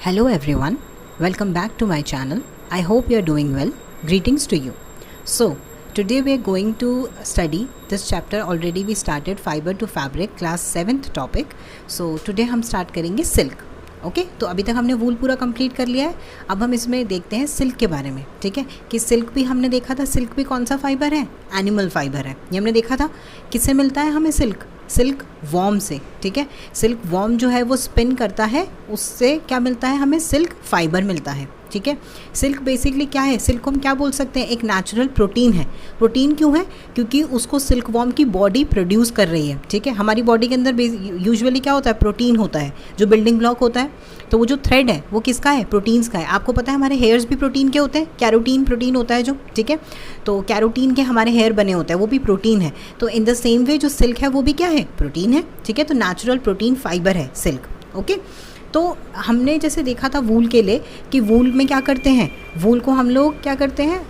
Hello everyone, welcome back to my channel. I hope you are doing well. Greetings to you. So, today we are going to study this chapter. Already we started fiber to fabric class 7th topic. So, today हम start करेंगे silk. Okay तो अभी तक हमने वूल पूरा complete कर लिया है. अब हम इसमें देखते हैं सिल्क के बारे में. ठीक है कि सिल्क भी हमने देखा था. सिल्क भी कौन सा फाइबर है? एनिमल फाइबर है. ये हमने देखा था. किससे मिलता है हमें सिल्क? सिल्क वॉर्म से. ठीक है, सिल्क वॉर्म जो है वो स्पिन करता है, उससे क्या मिलता है हमें? सिल्क फाइबर मिलता है. ठीक है, सिल्क बेसिकली क्या है? सिल्क को हम क्या बोल सकते हैं? एक नेचुरल प्रोटीन है. प्रोटीन क्यों है? क्योंकि उसको सिल्क वॉर्म की बॉडी प्रोड्यूस कर रही है. ठीक है, हमारी बॉडी के अंदर यूजुअली क्या होता है? प्रोटीन होता है जो बिल्डिंग ब्लॉक होता है. तो वो जो थ्रेड है वो किसका है? प्रोटीन्स का है. आपको पता है हमारे हेयर्स भी प्रोटीन के होते हैं. कैरोटीन प्रोटीन होता है जो. ठीक है, तो कैरोटीन के हमारे हेयर बने होते हैं, वो भी प्रोटीन है. तो इन द सेम वे जो सिल्क है वो भी क्या है? प्रोटीन है. ठीक है, तो नेचुरल प्रोटीन फाइबर है सिल्क. ओके, तो हमने जैसे देखा था वूल के लिए कि वूल में क्या करते हैं? वूल को हम लोग क्या करते हैं?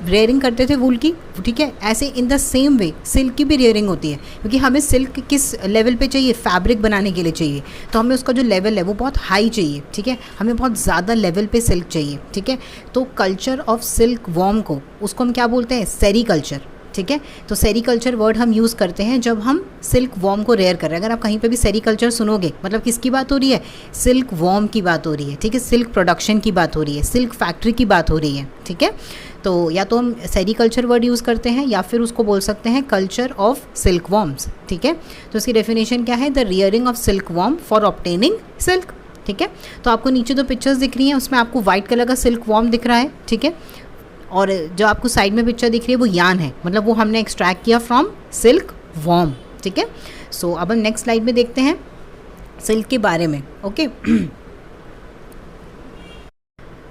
रेयरिंग करते थे वूल की. ठीक है, ऐसे in the same way silk की भी रेयरिंग होती है, क्योंकि हमें सिल्क किस लेवल पे चाहिए? फैब्रिक बनाने के लिए चाहिए. तो हमें उसका जो लेवल है वो बहुत हाई चाहिए. ठीक है, हमें बहुत ज़्यादा लेवल पे सिल्क चाहिए. ठीक है, तो कल्चर ऑफ सिल्क वॉर्म को, उसको हम क्या बोलते हैं? सेरीकल्चर. ठीक है, तो सेरीकल्चर वर्ड हम यूज़ करते हैं जब हम सिल्क वॉर्म को रेयर कर रहे हैं. अगर आप कहीं पे भी सेरीकल्चर सुनोगे, मतलब किसकी बात हो रही है? सिल्क वॉर्म की बात हो रही है. ठीक है, सिल्क प्रोडक्शन की बात हो रही है, सिल्क फैक्ट्री की बात हो रही है. ठीक है, तो या तो हम सेरीकल्चर वर्ड यूज़ करते हैं या फिर उसको बोल सकते हैं कल्चर ऑफ सिल्क वॉर्म्स. ठीक है, तो इसकी डेफिनेशन क्या है? The rearing of silk worm for obtaining silk. ठीक है, तो आपको नीचे दो पिक्चर्स दिख रही हैं, उसमें आपको वाइट कलर का सिल्क वॉर्म दिख रहा है. ठीक है, और जो आपको साइड में पिक्चर दिख रही है वो यान है, मतलब वो हमने एक्सट्रैक्ट किया फ्रॉम सिल्क वॉर्म. ठीक है, सो अब हम नेक्स्ट स्लाइड में देखते हैं सिल्क के बारे में. ओके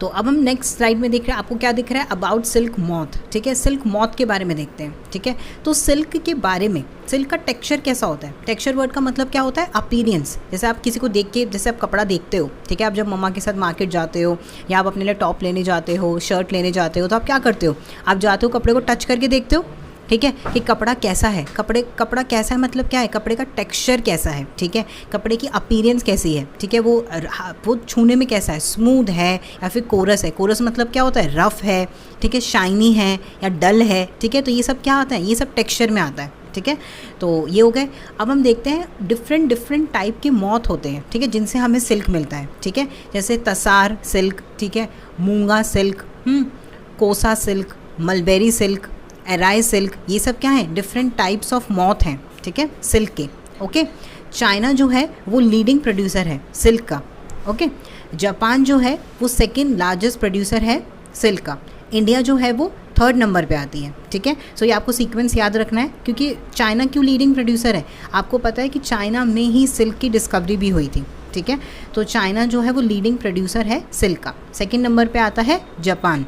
तो अब हम नेक्स्ट स्लाइड में देख रहे हैं, आपको क्या दिख रहा है? About silk moth. ठीक है, सिल्क मॉथ के बारे में देखते हैं. ठीक है, तो सिल्क के बारे में, सिल्क का टेक्सचर कैसा होता है? टेक्सचर वर्ड का मतलब क्या होता है? अपीरियंस. जैसे आप किसी को देख के, जैसे आप कपड़ा देखते हो. ठीक है, आप जब मम्मा के साथ मार्केट जाते हो या आप अपने लिए टॉप लेने जाते हो, शर्ट लेने जाते हो, तो आप क्या करते हो? आप जाते हो, कपड़े को टच करके देखते हो. ठीक है, कि कपड़ा कैसा है? कपड़ा कैसा है मतलब क्या है? कपड़े का टेक्सचर कैसा है? ठीक है, कपड़े की अपीयरेंस कैसी है? ठीक है, वो छूने में कैसा है? स्मूथ है या फिर कोरस है? कोरस मतलब क्या होता है? रफ़ है. ठीक है, शाइनी है या डल है. ठीक है, तो ये सब क्या आता है? ये सब टेक्सचर में आता है. ठीक है, तो ये हो गए. अब हम देखते हैं डिफरेंट टाइप के मॉथ होते हैं. ठीक है, जिनसे हमें सिल्क मिलता है. ठीक है, जैसे तसार सिल्क. ठीक है, मूंगा सिल्क, कोसा सिल्क, मलबेरी सिल्क, एराई सिल्क, ये सब क्या है? डिफरेंट टाइप्स ऑफ मॉथ हैं. ठीक है, सिल्क के. ओके, चाइना जो है वो लीडिंग प्रोड्यूसर है सिल्क का. ओके, जापान जो है वो सेकंड लार्जेस्ट प्रोड्यूसर है सिल्क का. इंडिया जो है वो थर्ड नंबर पे आती है. ठीक है, सो ये आपको सीक्वेंस याद रखना है, क्योंकि चाइना क्यों लीडिंग प्रोड्यूसर है? आपको पता है कि चाइना में ही सिल्क की डिस्कवरी भी हुई थी. ठीक है, तो चाइना जो है वो लीडिंग प्रोड्यूसर है सिल्क का. सेकेंड नंबर पर आता है जापान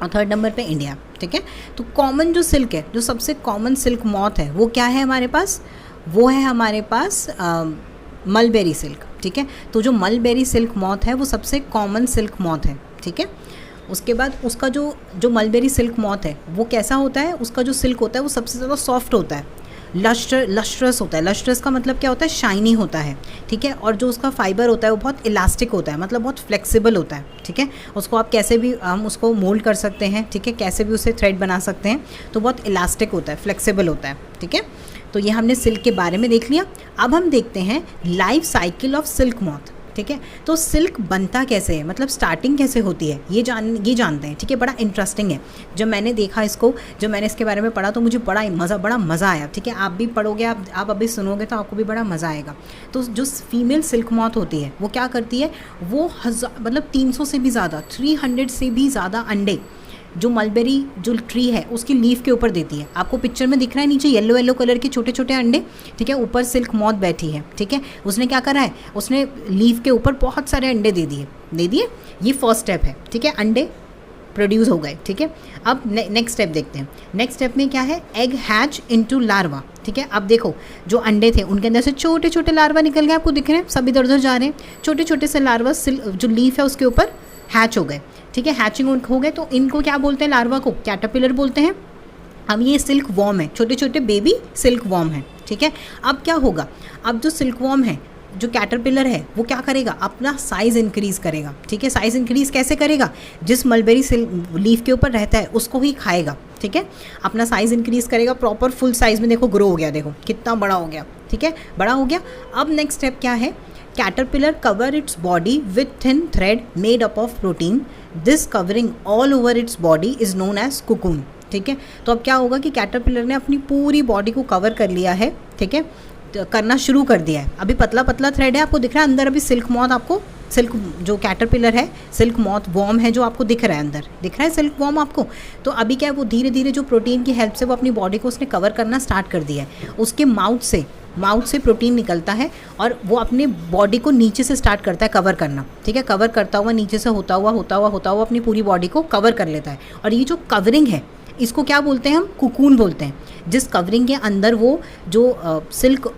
और थर्ड नंबर पे इंडिया. ठीक है, तो कॉमन जो सिल्क है, जो सबसे कॉमन सिल्क मॉथ है, वो क्या है हमारे पास? वो है हमारे पास मलबेरी सिल्क. ठीक है, तो जो मलबेरी सिल्क मॉथ है वो सबसे कॉमन सिल्क मॉथ है. ठीक है, उसके बाद उसका जो मलबेरी सिल्क मॉथ है वो कैसा होता है? उसका जो सिल्क होता है वो सबसे ज़्यादा सॉफ्ट होता है, लस्ट्रस होता है. लस्ट्रस का मतलब क्या होता है? शाइनी होता है. ठीक है, और जो उसका फाइबर होता है वो बहुत इलास्टिक होता है, मतलब बहुत फ्लेक्सिबल होता है. ठीक है, उसको आप कैसे भी हम उसको मोल्ड कर सकते हैं. ठीक है, कैसे भी उसे थ्रेड बना सकते हैं, तो बहुत इलास्टिक होता है, फ्लेक्सिबल होता है. ठीक है, तो ये हमने सिल्क के बारे में देख लिया. अब हम देखते हैं life cycle of silk moth. ठीक है, तो सिल्क बनता कैसे है, मतलब स्टार्टिंग कैसे होती है, ये जानते हैं. ठीक है, बड़ा इंटरेस्टिंग है. जब मैंने देखा इसको, जब मैंने इसके बारे में पढ़ा, तो मुझे बड़ा मज़ा आया. ठीक है, आप भी पढ़ोगे, आप अभी सुनोगे तो आपको भी बड़ा मज़ा आएगा. तो जो फीमेल सिल्क मॉथ होती है वो क्या करती है? वो मतलब 300 से भी ज़्यादा, 300 से भी ज़्यादा अंडे जो मलबेरी जो ट्री है उसकी लीफ के ऊपर देती है. आपको पिक्चर में दिख रहा है नीचे येलो कलर के छोटे छोटे अंडे. ठीक है, ऊपर सिल्क मॉथ बैठी है. ठीक है, उसने क्या करा है? उसने लीफ के ऊपर बहुत सारे अंडे दे दिए. ये फर्स्ट स्टेप है. ठीक है, अंडे प्रोड्यूस हो गए. ठीक है, अब नेक्स्ट स्टेप देखते हैं. नेक्स्ट स्टेप में क्या है? Egg hatch into larva. ठीक है, अब देखो जो अंडे थे उनके अंदर से छोटे छोटे लार्वा निकल गए. आपको दिख रहे हैं, सब इधर उधर जा रहे हैं. छोटे छोटे से लार्वा जो लीफ है उसके ऊपर हैच हो गए. ठीक है, हैचिंग हो गए, तो इनको क्या बोलते हैं? लार्वा को कैटरपिलर बोलते हैं. अब ये सिल्क वॉर्म है, छोटे छोटे बेबी सिल्क वॉर्म है. ठीक है, अब क्या होगा? अब जो सिल्क वॉर्म है जो कैटरपिलर है वो क्या करेगा, अपना साइज़ इंक्रीज़ करेगा, ठीक है। साइज़ इंक्रीज़ कैसे करेगा, जिस मलबेरी लीफ के ऊपर रहता है उसको ही खाएगा, ठीक है। अपना साइज़ इंक्रीज़ करेगा, प्रॉपर फुल साइज़ में देखो ग्रो हो गया, देखो कितना बड़ा हो गया, ठीक है, बड़ा हो गया। अब नेक्स्ट स्टेप क्या है, caterpillar cover its body with thin thread made up of protein, this covering all over its body is known as cocoon, ठीक है। तो अब क्या होगा कि कैटरपिलर ने अपनी पूरी बॉडी को कवर कर लिया है, ठीक है, करना शुरू कर दिया है। अभी पतला पतला थ्रेड है, आपको दिख रहा है अंदर, अभी सिल्क मॉथ आपको, सिल्क जो कैटरपिलर है, सिल्क मॉथ वॉर्म है जो आपको दिख रहा है, अंदर दिख रहा है सिल्क वॉर्म आपको। तो अभी क्या है, वो धीरे धीरे जो प्रोटीन की हेल्प से वो अपनी बॉडी को उसने कवर करना स्टार्ट कर दिया है। उसके माउथ से प्रोटीन निकलता है और वो अपने बॉडी को नीचे से स्टार्ट करता है कवर करना, ठीक है। कवर करता हुआ नीचे से होता हुआ अपनी पूरी बॉडी को कवर कर लेता है। और ये जो कवरिंग है इसको क्या बोलते हैं हम, कुकून बोलते हैं। जिस कवरिंग के अंदर वो जो सिल्क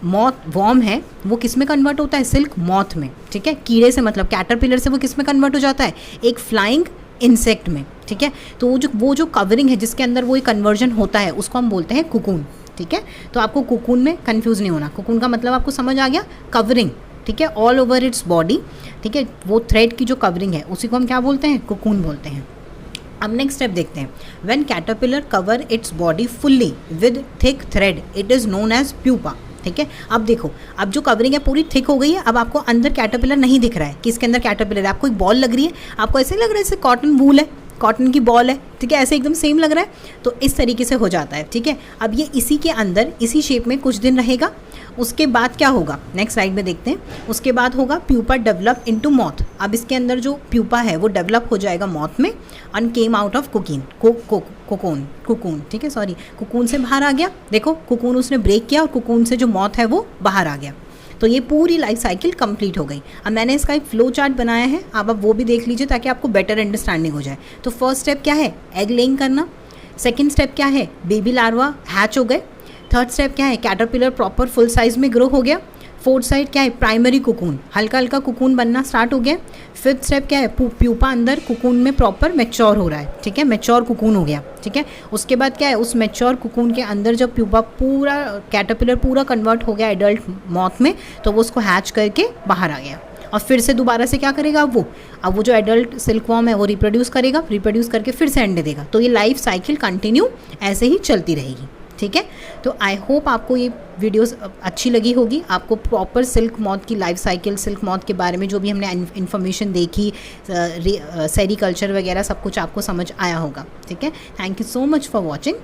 मॉथ वॉर्म है वो किस में कन्वर्ट होता है, सिल्क मॉथ में, ठीक है। कीड़े से मतलब कैटरपिलर से वो किस में कन्वर्ट हो जाता है, एक फ्लाइंग इंसेक्ट में, ठीक है। तो वो जो कवरिंग है जिसके अंदर वो कन्वर्जन होता है उसको हम बोलते हैं कुकून, ठीक है। तो आपको कुकून में कंफ्यूज नहीं होना, कुकून का मतलब आपको समझ आ गया, कवरिंग, ठीक है, ऑल ओवर इट्स बॉडी, ठीक है। वो थ्रेड की जो कवरिंग है उसी को हम क्या बोलते हैं, कुकून बोलते हैं। अब नेक्स्ट स्टेप देखते हैं, when caterpillar cover its body fully with thick thread it is known as pupa, ठीक है। अब देखो, अब जो कवरिंग है पूरी थिक हो गई है, अब आपको अंदर कैटरपिलर नहीं दिख रहा है कि इसके अंदर कैटरपिलर है। आपको एक बॉल लग रही है, आपको ऐसे लग रहा है जैसे कॉटन वूल है, कॉटन की बॉल है, ठीक है, ऐसे एकदम सेम लग रहा है। तो इस तरीके से हो जाता है, ठीक है। अब ये इसी के अंदर इसी शेप में कुछ दिन रहेगा, उसके बाद क्या होगा, नेक्स्ट स्लाइड में देखते हैं। उसके बाद होगा प्यूपा डेवलप इनटू मॉथ। अब इसके अंदर जो प्यूपा है वो डेवलप हो जाएगा मॉथ में, and came out of cocoon, ठीक है, सॉरी, कुकून से बाहर आ गया। देखो कुकून उसने ब्रेक किया और कुकून से जो मॉथ है वो बाहर आ गया। तो ये पूरी लाइफ साइकिल कंप्लीट हो गई। अब मैंने इसका एक फ्लो चार्ट बनाया है, आप अब वो भी देख लीजिए ताकि आपको बेटर अंडरस्टैंडिंग हो जाए। तो फर्स्ट स्टेप क्या है, एग लेइंग करना। सेकंड स्टेप क्या है, बेबी लार्वा हैच हो गए। थर्ड स्टेप क्या है, कैटरपिलर प्रॉपर फुल साइज में ग्रो हो गया। फोर्थ साइड क्या है, प्राइमरी कुकून, हल्का हल्का कुकून बनना स्टार्ट हो गया। फिफ्थ स्टेप क्या है, प्यूपा अंदर कुकून में प्रॉपर मैच्योर हो रहा है, ठीक है, मैच्योर कुकून हो गया, ठीक है। उसके बाद क्या है, उस मैच्योर कुकून के अंदर जब प्यूपा पूरा कैटरपिलर पूरा कन्वर्ट हो गया एडल्ट मॉथ में, तो वो उसको हैच करके बाहर आ गया। और फिर से दोबारा से क्या करेगा अब वो जो एडल्ट सिल्कवॉर्म है वो रिप्रोड्यूस करेगा, रिप्रोड्यूस करके फिर से अंडे देगा। तो ये लाइफ साइकिल कंटिन्यू ऐसे ही चलती रहेगी, ठीक है। तो आई होप आपको ये वीडियोस अच्छी लगी होगी, आपको प्रॉपर सिल्क मॉथ की लाइफ साइकिल, सिल्क मॉथ के बारे में जो भी हमने इन्फॉर्मेशन देखी, सेरीकल्चर वगैरह सब कुछ आपको समझ आया होगा, ठीक है। Thank you so much for watching.